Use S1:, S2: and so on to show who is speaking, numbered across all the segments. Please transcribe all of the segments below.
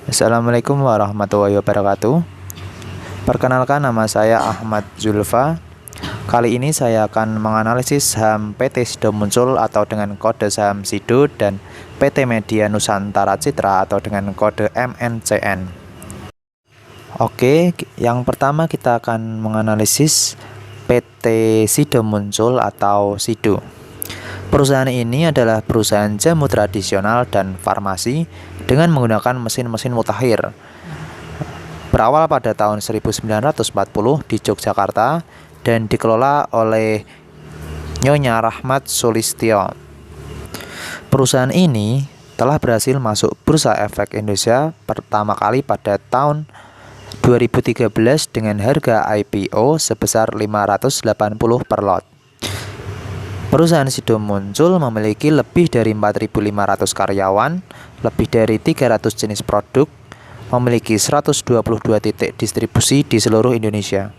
S1: Assalamualaikum warahmatullahi wabarakatuh. Perkenalkan, nama saya Ahmad Zulfa. Kali ini saya akan menganalisis saham PT Sido Muncul atau dengan kode saham Sido dan PT Media Nusantara Citra atau dengan kode MNCN. Oke, yang pertama kita akan menganalisis PT Sido Muncul atau Sido. Perusahaan ini adalah perusahaan jamu tradisional dan farmasi dengan menggunakan mesin-mesin mutakhir. Berawal pada tahun 1940 di Yogyakarta dan dikelola oleh Nyonya Rahmat Sulistyo. Perusahaan ini telah berhasil masuk Bursa Efek Indonesia pertama kali pada tahun 2013 dengan harga IPO sebesar 580 per lot. Perusahaan Sido Muncul memiliki lebih dari 4.500 karyawan, lebih dari 300 jenis produk, memiliki 122 titik distribusi di seluruh Indonesia.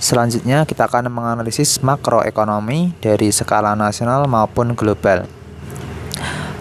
S1: Selanjutnya kita akan menganalisis makroekonomi dari skala nasional maupun global.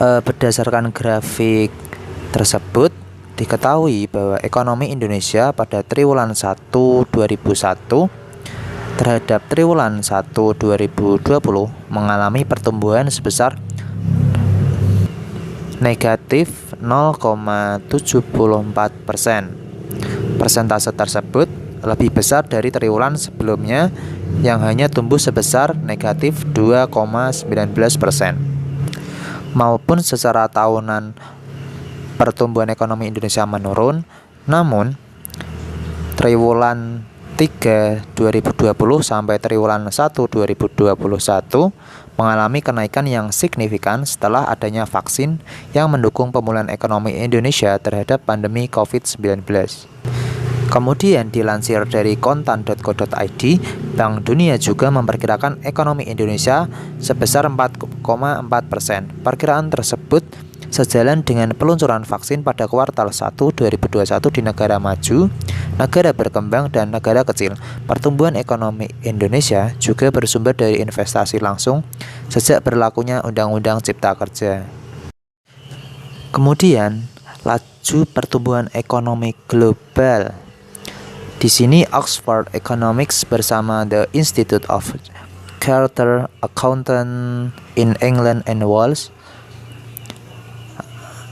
S1: Berdasarkan grafik tersebut, diketahui bahwa ekonomi Indonesia pada triwulan 1 2001 terhadap triwulan 1 2020 mengalami pertumbuhan sebesar negatif 0,74%. Persentase tersebut lebih besar dari triwulan sebelumnya yang hanya tumbuh sebesar negatif 2,19%. Maupun secara tahunan pertumbuhan ekonomi Indonesia menurun, namun triwulan 3 2020 sampai triwulan 1 2021 mengalami kenaikan yang signifikan setelah adanya vaksin yang mendukung pemulihan ekonomi Indonesia terhadap pandemi COVID-19. Kemudian dilansir dari kontan.co.id, Bank Dunia juga memperkirakan ekonomi Indonesia sebesar 4,4%. Perkiraan tersebut sejalan dengan peluncuran vaksin pada kuartal 1 2021 di negara maju, negara berkembang, dan negara kecil. Pertumbuhan ekonomi Indonesia juga bersumber dari investasi langsung sejak berlakunya Undang-Undang Cipta Kerja. Kemudian, laju pertumbuhan ekonomi global. Di sini Oxford Economics bersama The Institute of Chartered Accountants in England and Wales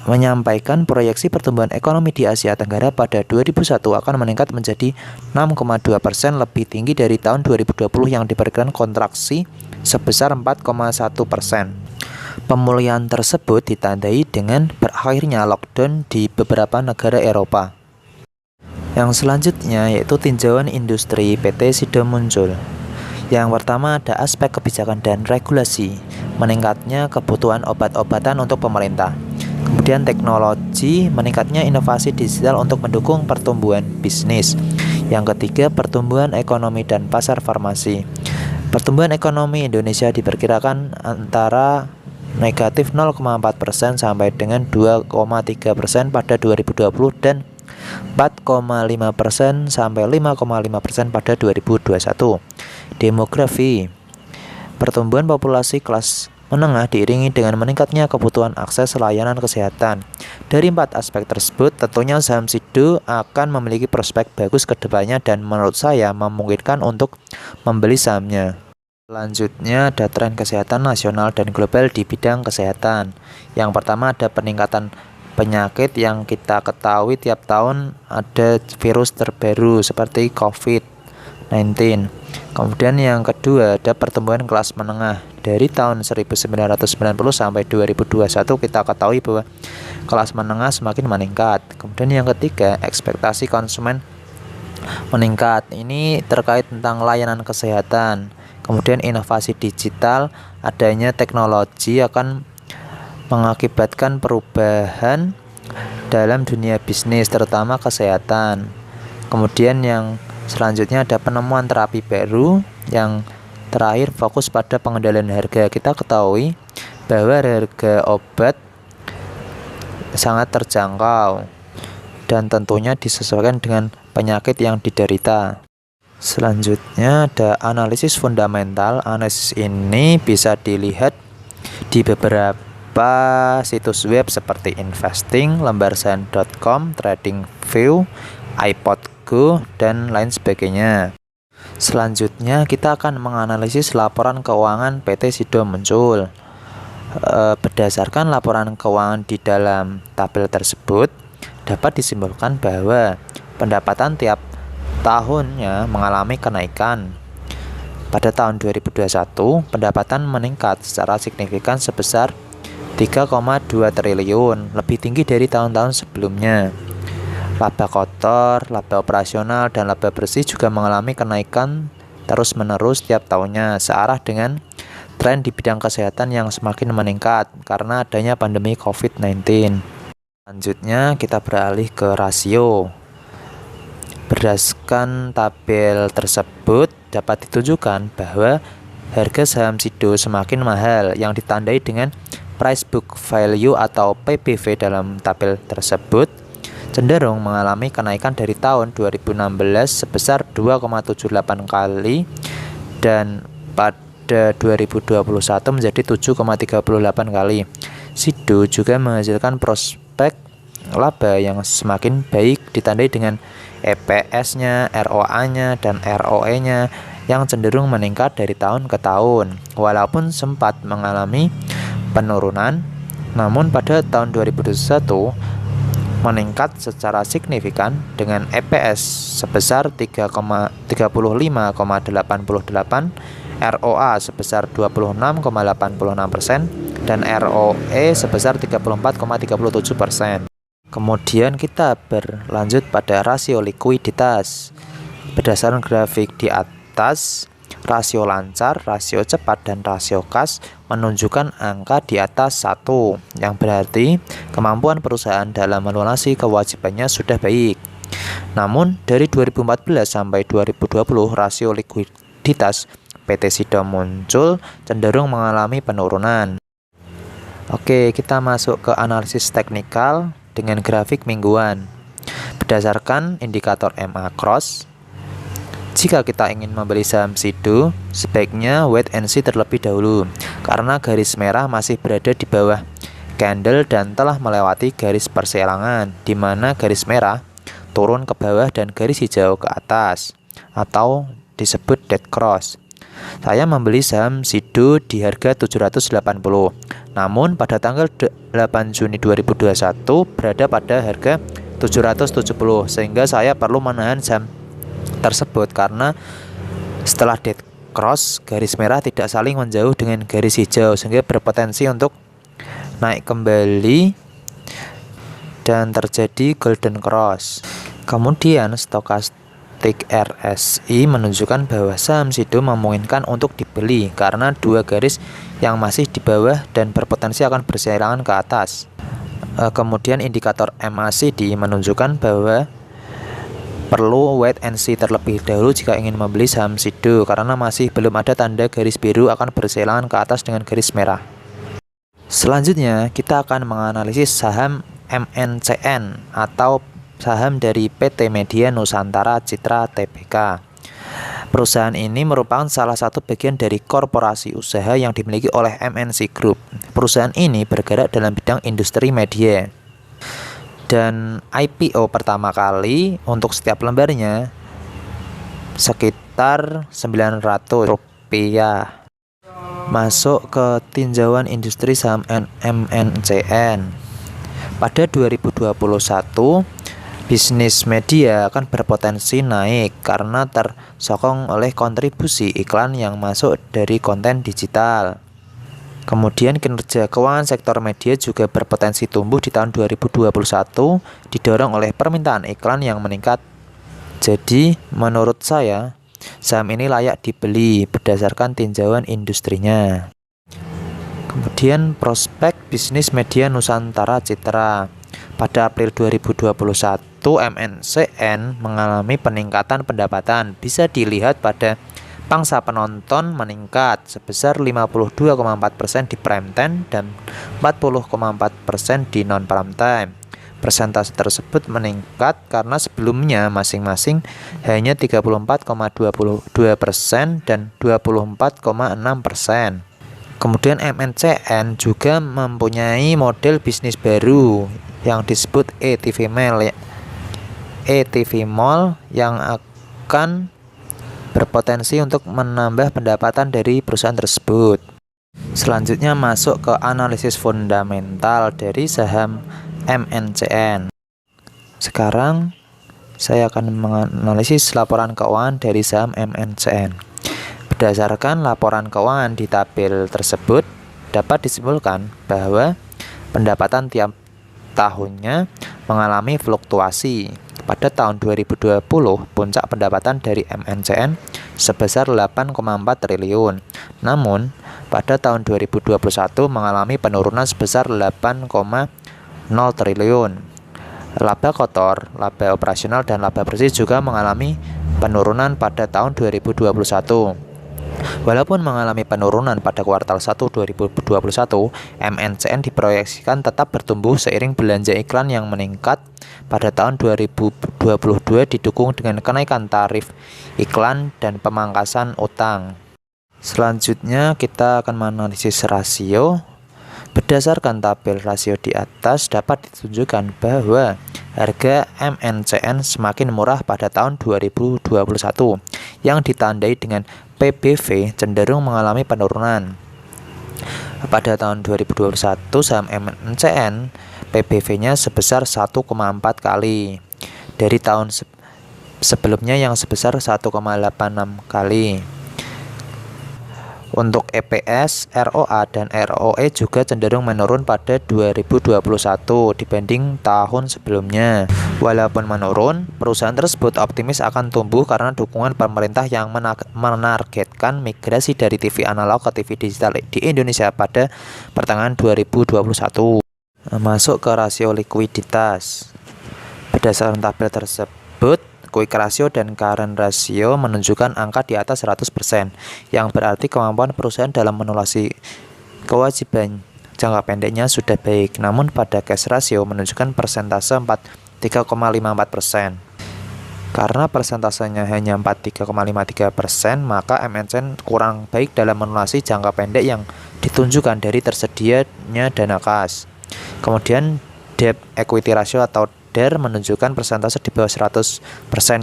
S1: menyampaikan proyeksi pertumbuhan ekonomi di Asia Tenggara pada 2001 akan meningkat menjadi 6,2%, lebih tinggi dari tahun 2020 yang diperkirakan kontraksi sebesar 4,1%. Pemulihan tersebut ditandai dengan berakhirnya lockdown di beberapa negara Eropa. Yang selanjutnya yaitu tinjauan industri PT Sido Muncul. Yang pertama ada aspek kebijakan dan regulasi, meningkatnya kebutuhan obat-obatan untuk pemerintah. Kemudian teknologi, meningkatnya inovasi digital untuk mendukung pertumbuhan bisnis. Yang ketiga, pertumbuhan ekonomi dan pasar farmasi. Pertumbuhan ekonomi Indonesia diperkirakan antara negatif 0,4% sampai dengan 2,3% pada 2020 dan 4,5% sampai 5,5% pada 2021. Demografi, pertumbuhan populasi kelas menengah diiringi dengan meningkatnya kebutuhan akses layanan kesehatan. Dari 4 aspek tersebut, tentunya saham Sido akan memiliki prospek bagus ke depannya dan menurut saya memungkinkan untuk membeli sahamnya. Selanjutnya ada tren kesehatan nasional dan global di bidang kesehatan. Yang pertama ada peningkatan penyakit yang kita ketahui tiap tahun ada virus terbaru seperti COVID-19. Kemudian yang kedua ada pertumbuhan kelas menengah. Dari tahun 1990 sampai 2021 kita ketahui bahwa kelas menengah semakin meningkat. Kemudian yang ketiga, ekspektasi konsumen meningkat. Ini terkait tentang layanan kesehatan. Kemudian inovasi digital, adanya teknologi akan mengakibatkan perubahan dalam dunia bisnis terutama kesehatan. Kemudian yang selanjutnya ada penemuan terapi baru. Yang terakhir fokus pada pengendalian harga. Kita ketahui bahwa harga obat sangat terjangkau dan tentunya disesuaikan dengan penyakit yang diderita. Selanjutnya ada analisis fundamental. Analisis ini bisa dilihat di beberapa berupa situs web seperti Investing, lembarsaham.com, TradingView, iPod Go, dan lain sebagainya. Selanjutnya kita akan menganalisis laporan keuangan PT Sido Muncul. Berdasarkan laporan keuangan di dalam tabel tersebut, dapat disimpulkan bahwa pendapatan tiap tahunnya mengalami kenaikan. Pada tahun 2021, pendapatan meningkat secara signifikan sebesar 3,2 triliun, lebih tinggi dari tahun-tahun sebelumnya. Laba kotor, laba operasional, dan laba bersih juga mengalami kenaikan terus-menerus tiap tahunnya, searah dengan tren di bidang kesehatan yang semakin meningkat karena adanya pandemi COVID-19. Selanjutnya kita beralih ke rasio. Berdasarkan tabel tersebut dapat ditunjukkan bahwa harga saham Sido semakin mahal yang ditandai dengan price book value atau PBV dalam tabel tersebut cenderung mengalami kenaikan dari tahun 2016 sebesar 2,78 kali dan pada 2021 menjadi 7,38 kali. Sido juga menghasilkan prospek laba yang semakin baik ditandai dengan EPS-nya, ROA-nya, dan ROE-nya yang cenderung meningkat dari tahun ke tahun. Walaupun sempat mengalami penurunan, namun pada tahun 2021 meningkat secara signifikan dengan EPS sebesar 35,88, ROA sebesar 26,86%, dan ROE sebesar 34,37%. Kemudian kita berlanjut pada rasio likuiditas. Berdasarkan grafik di atas, rasio lancar, rasio cepat, dan rasio kas menunjukkan angka di atas 1, yang berarti kemampuan perusahaan dalam melunasi kewajibannya sudah baik. Namun, dari 2014 sampai 2020, rasio likuiditas PT Sido Muncul cenderung mengalami penurunan. Oke, kita masuk ke analisis teknikal dengan grafik mingguan. Berdasarkan indikator MA Cross, jika kita ingin membeli saham Sido, sebaiknya wait and see terlebih dahulu karena garis merah masih berada di bawah candle dan telah melewati garis perseorangan, di mana garis merah turun ke bawah dan garis hijau ke atas, atau disebut dead cross. Saya membeli saham Sido di harga 780. Namun pada tanggal 8 Juni 2021 berada pada harga 770, sehingga saya perlu menahan saham tersebut karena setelah dead cross, garis merah tidak saling menjauh dengan garis hijau sehingga berpotensi untuk naik kembali dan terjadi golden cross. Kemudian stokastik RSI menunjukkan bahwa saham Sido memungkinkan untuk dibeli karena dua garis yang masih di bawah dan berpotensi akan berseirangan ke atas. Kemudian indikator MACD menunjukkan bahwa perlu wait and see terlebih dahulu jika ingin membeli saham Sido karena masih belum ada tanda garis biru akan berseirangan ke atas dengan garis merah. Selanjutnya kita akan menganalisis saham MNCN atau saham dari PT Media Nusantara Citra Tbk. Perusahaan ini merupakan salah satu bagian dari korporasi usaha yang dimiliki oleh MNC Group. Perusahaan ini bergerak dalam bidang industri media. Dan IPO pertama kali untuk setiap lembarnya sekitar Rp900. Masuk ke tinjauan industri saham MNCN. Pada 2021, bisnis media akan berpotensi naik karena tersokong oleh kontribusi iklan yang masuk dari konten digital. Kemudian kinerja keuangan sektor media juga berpotensi tumbuh di tahun 2021 didorong oleh permintaan iklan yang meningkat. Jadi menurut saya saham ini layak dibeli berdasarkan tinjauan industrinya. Kemudian prospek bisnis media Nusantara Citra. Pada April 2021, MNCN mengalami peningkatan pendapatan. Bisa dilihat pada pangsa penonton meningkat sebesar 52,4% di prime time dan 40,4% di non prime time. Persentase tersebut meningkat karena sebelumnya masing-masing hanya 34,22% dan 24,6%. Kemudian MNCN juga mempunyai model bisnis baru yang disebut ETV Mall, ETV Mall yang akan berpotensi untuk menambah pendapatan dari perusahaan tersebut. Selanjutnya masuk ke analisis fundamental dari saham MNCN. Sekarang saya akan menganalisis laporan keuangan dari saham MNCN. Berdasarkan laporan keuangan di tabel tersebut, dapat disimpulkan bahwa pendapatan tiap tahunnya mengalami fluktuasi. Pada tahun 2020, puncak pendapatan dari MNCN sebesar 8,4 triliun. Namun, pada tahun 2021 mengalami penurunan sebesar 8,0 triliun. Laba kotor, laba operasional, dan laba bersih juga mengalami penurunan pada tahun 2021. Walaupun mengalami penurunan pada kuartal 1 2021, MNCN diproyeksikan tetap bertumbuh seiring belanja iklan yang meningkat pada tahun 2022 didukung dengan kenaikan tarif iklan dan pemangkasan utang. Selanjutnya kita akan menganalisis rasio. Berdasarkan tabel rasio di atas dapat ditunjukkan bahwa harga MNCN semakin murah pada tahun 2021 yang ditandai dengan PBV cenderung mengalami penurunan. Pada tahun 2021 saham MNCN PBV-nya sebesar 1,4 kali dari tahun sebelumnya yang sebesar 1,86 kali. Untuk EPS, ROA, dan ROE juga cenderung menurun pada 2021 dibanding tahun sebelumnya. Walaupun menurun, perusahaan tersebut optimis akan tumbuh karena dukungan pemerintah yang menargetkan migrasi dari TV analog ke TV digital di Indonesia pada pertengahan 2021. Masuk ke rasio likuiditas. Berdasarkan tabel tersebut, quick ratio dan current ratio menunjukkan angka di atas 100%, yang berarti kemampuan perusahaan dalam melunasi kewajiban jangka pendeknya sudah baik. Namun pada cash ratio menunjukkan persentase 3,54%. Karena persentasenya hanya 3,53%, maka MNCN kurang baik dalam melunasi jangka pendek yang ditunjukkan dari tersedianya dana kas. Kemudian debt equity ratio atau DER menunjukkan persentase di bawah 100%,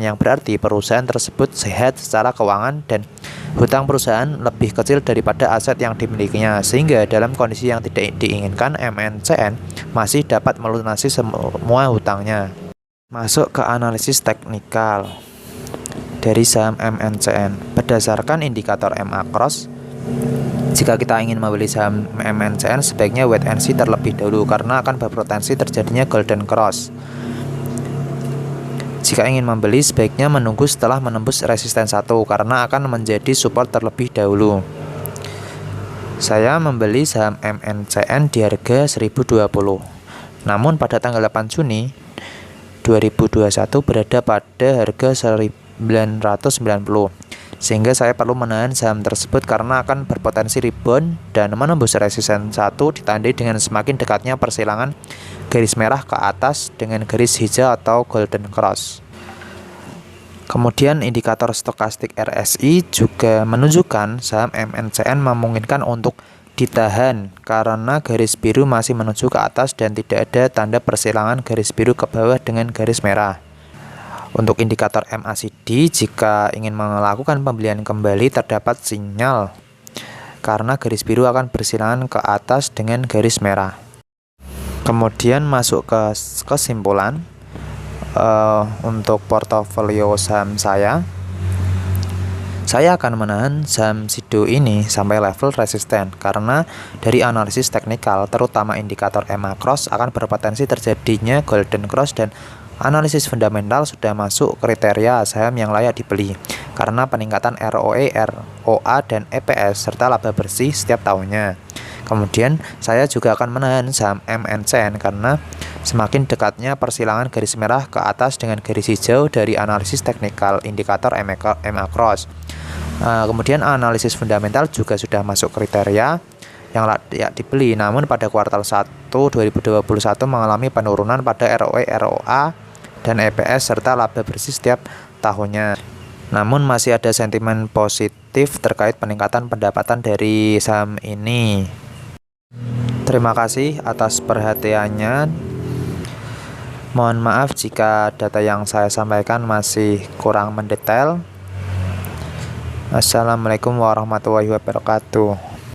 S1: yang berarti perusahaan tersebut sehat secara keuangan dan hutang perusahaan lebih kecil daripada aset yang dimilikinya, sehingga dalam kondisi yang tidak diinginkan MNCN masih dapat melunasi semua hutangnya. Masuk ke analisis teknikal dari saham MNCN. Berdasarkan indikator MA Cross, jika kita ingin membeli saham MNCN sebaiknya wait and see terlebih dahulu karena akan berpotensi terjadinya golden cross. Jika ingin membeli sebaiknya menunggu setelah menembus resisten 1 karena akan menjadi support terlebih dahulu. Saya membeli saham MNCN di harga 1020. Namun pada tanggal 8 Juni 2021 berada pada harga 990. Sehingga saya perlu menahan saham tersebut karena akan berpotensi rebound dan menembus resisten 1 ditandai dengan semakin dekatnya persilangan garis merah ke atas dengan garis hijau atau golden cross. Kemudian indikator stokastik RSI juga menunjukkan saham MNCN memungkinkan untuk ditahan karena garis biru masih menuju ke atas dan tidak ada tanda persilangan garis biru ke bawah dengan garis merah. Untuk indikator MACD, jika ingin melakukan pembelian kembali terdapat sinyal karena garis biru akan bersilangan ke atas dengan garis merah. Kemudian masuk ke kesimpulan untuk portofolio saham saya akan menahan saham Sido ini sampai level resisten karena dari analisis teknikal terutama indikator MA Cross akan berpotensi terjadinya golden cross dan analisis fundamental sudah masuk kriteria saham yang layak dibeli karena peningkatan ROE, ROA, dan EPS serta laba bersih setiap tahunnya. Kemudian saya juga akan menahan saham MNCN karena semakin dekatnya persilangan garis merah ke atas dengan garis hijau dari analisis teknikal indikator MA Cross. Kemudian analisis fundamental juga sudah masuk kriteria yang layak dibeli, namun pada kuartal 1 2021 mengalami penurunan pada ROE, ROA, dan EPS serta laba bersih setiap tahunnya. Namun masih ada sentimen positif terkait peningkatan pendapatan dari saham ini. Terima kasih atas perhatiannya. Mohon maaf jika data yang saya sampaikan masih kurang mendetail. Assalamualaikum warahmatullahi wabarakatuh.